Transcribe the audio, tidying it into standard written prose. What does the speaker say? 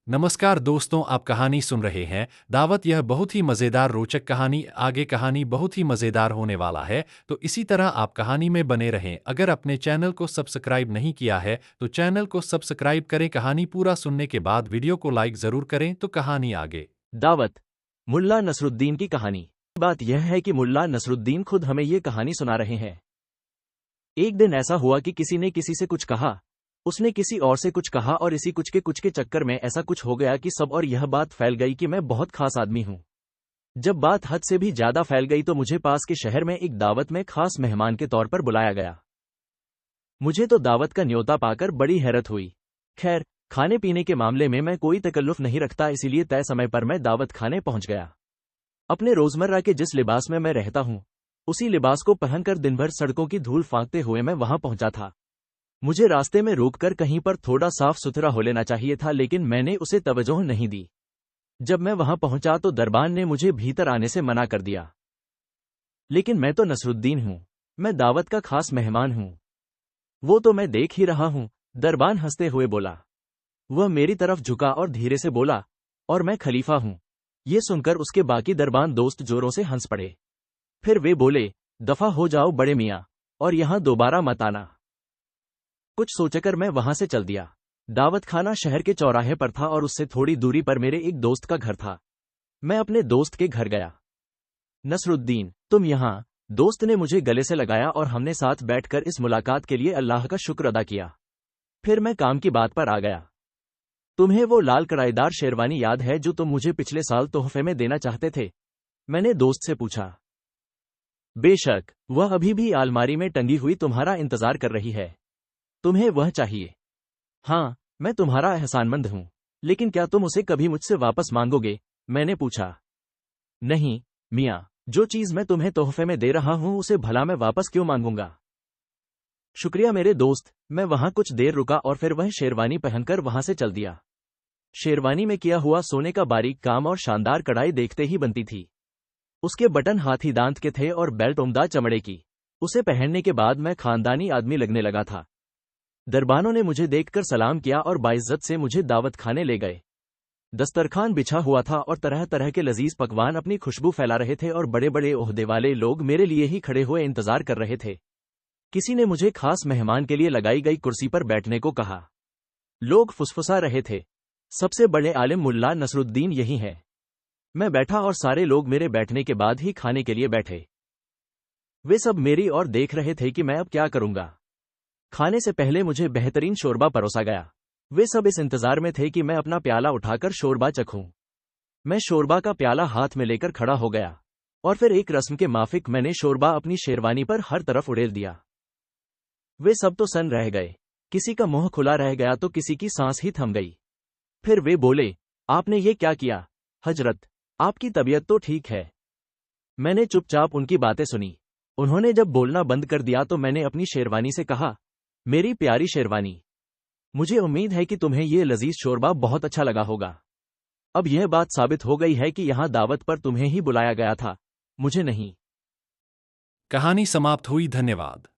नमस्कार दोस्तों, आप कहानी सुन रहे हैं दावत। यह बहुत ही मज़ेदार रोचक कहानी आगे कहानी बहुत ही मज़ेदार होने वाला है। तो इसी तरह आप कहानी में बने रहें। अगर अपने चैनल को सब्सक्राइब नहीं किया है तो चैनल को सब्सक्राइब करें। कहानी पूरा सुनने के बाद वीडियो को लाइक ज़रूर करें। तो कहानी आगे। दावत मुल्ला नसरुद्दीन की कहानी। बात यह है कि मुल्ला नसरुद्दीन खुद हमें ये कहानी सुना रहे हैं। एक दिन ऐसा हुआ कि किसी ने किसी से कुछ कहा, उसने किसी और से कुछ कहा और इसी कुछ के चक्कर में ऐसा कुछ हो गया कि सब और यह बात फैल गई कि मैं बहुत खास आदमी हूँ। जब बात हद से भी ज्यादा फैल गई तो मुझे पास के शहर में एक दावत में खास मेहमान के तौर पर बुलाया गया। मुझे तो दावत का न्योता पाकर बड़ी हैरत हुई। खैर, खाने पीने के मामले में मैं कोई तकल्लुफ नहीं रखता, इसीलिए तय समय पर मैं दावत खाने पहुंच गया। अपने रोजमर्रा के जिस लिबास में मैं रहता हूं, उसी लिबास को पहनकर दिन भर सड़कों की धूल फांकते हुए मैं वहां पहुंचा था। मुझे रास्ते में रोककर कहीं पर थोड़ा साफ सुथरा हो लेना चाहिए था, लेकिन मैंने उसे तवज्जो नहीं दी। जब मैं वहां पहुंचा तो दरबान ने मुझे भीतर आने से मना कर दिया। लेकिन मैं तो नसरुद्दीन हूं, मैं दावत का खास मेहमान हूं। वो तो मैं देख ही रहा हूं, दरबान हंसते हुए बोला। वह मेरी तरफ झुका और धीरे से बोला, और मैं खलीफा हूं। ये सुनकर उसके बाकी दरबान दोस्त जोरों से हंस पड़े। फिर वे बोले, दफा हो जाओ बड़े मियां, और यहां दोबारा मत आना। कुछ सोचकर मैं वहां से चल दिया। दावत खाना शहर के चौराहे पर था और उससे थोड़ी दूरी पर मेरे एक दोस्त का घर था। मैं अपने दोस्त के घर गया। नसरुद्दीन, तुम यहाँ? दोस्त ने मुझे गले से लगाया और हमने साथ बैठकर इस मुलाकात के लिए अल्लाह का शुक्र अदा किया। फिर मैं काम की बात पर आ गया। तुम्हें वो लाल कढ़ाईदार शेरवानी याद है जो तुम मुझे पिछले साल तोहफे में देना चाहते थे? मैंने दोस्त से पूछा। बेशक, वह अभी भी अलमारी में टंगी हुई तुम्हारा इंतजार कर रही है। तुम्हें वह चाहिए? हाँ, मैं तुम्हारा एहसानमंद हूं, लेकिन क्या तुम उसे कभी मुझसे वापस मांगोगे? मैंने पूछा। नहीं मियां, जो चीज मैं तुम्हें तोहफे में दे रहा हूं उसे भला मैं वापस क्यों मांगूंगा? शुक्रिया मेरे दोस्त। मैं वहां कुछ देर रुका और फिर वह शेरवानी पहनकर वहां से चल दिया। शेरवानी में किया हुआ सोने का बारीक काम और शानदार कढ़ाई देखते ही बनती थी। उसके बटन हाथी दांत के थे और बेल्ट उम्दा चमड़े की। उसे पहनने के बाद मैं खानदानी आदमी लगने लगा था। दरबानों ने मुझे देखकर सलाम किया और बाइज्जत से मुझे दावत खाने ले गए। दस्तरखान बिछा हुआ था और तरह तरह के लजीज पकवान अपनी खुशबू फैला रहे थे और बड़े बड़े ओहदे वाले लोग मेरे लिए ही खड़े हुए इंतजार कर रहे थे। किसी ने मुझे खास मेहमान के लिए लगाई गई कुर्सी पर बैठने को कहा। लोग फुसफुसा रहे थे, सबसे बड़े आलिम मुल्ला नसरुद्दीन यही है। मैं बैठा और सारे लोग मेरे बैठने के बाद ही खाने के लिए बैठे। वे सब मेरी ओर देख रहे थे कि मैं अब क्या करूंगा। खाने से पहले मुझे बेहतरीन शोरबा परोसा गया। वे सब इस इंतजार में थे कि मैं अपना प्याला उठाकर शोरबा चखूं। मैं शोरबा का प्याला हाथ में लेकर खड़ा हो गया और फिर एक रस्म के माफिक मैंने शोरबा अपनी शेरवानी पर हर तरफ उड़ेल दिया। वे सब तो सन्न रह गए, किसी का मुंह खुला रह गया तो किसी की सांस ही थम गई। फिर वे बोले, आपने ये क्या किया? हजरत, आपकी तबीयत तो ठीक है? मैंने चुपचाप उनकी बातें सुनी। उन्होंने जब बोलना बंद कर दिया तो मैंने अपनी शेरवानी से कहा, मेरी प्यारी शेरवानी, मुझे उम्मीद है कि तुम्हें ये लजीज शोरबा बहुत अच्छा लगा होगा। अब यह बात साबित हो गई है कि यहाँ दावत पर तुम्हें ही बुलाया गया था, मुझे नहीं। कहानी समाप्त हुई। धन्यवाद।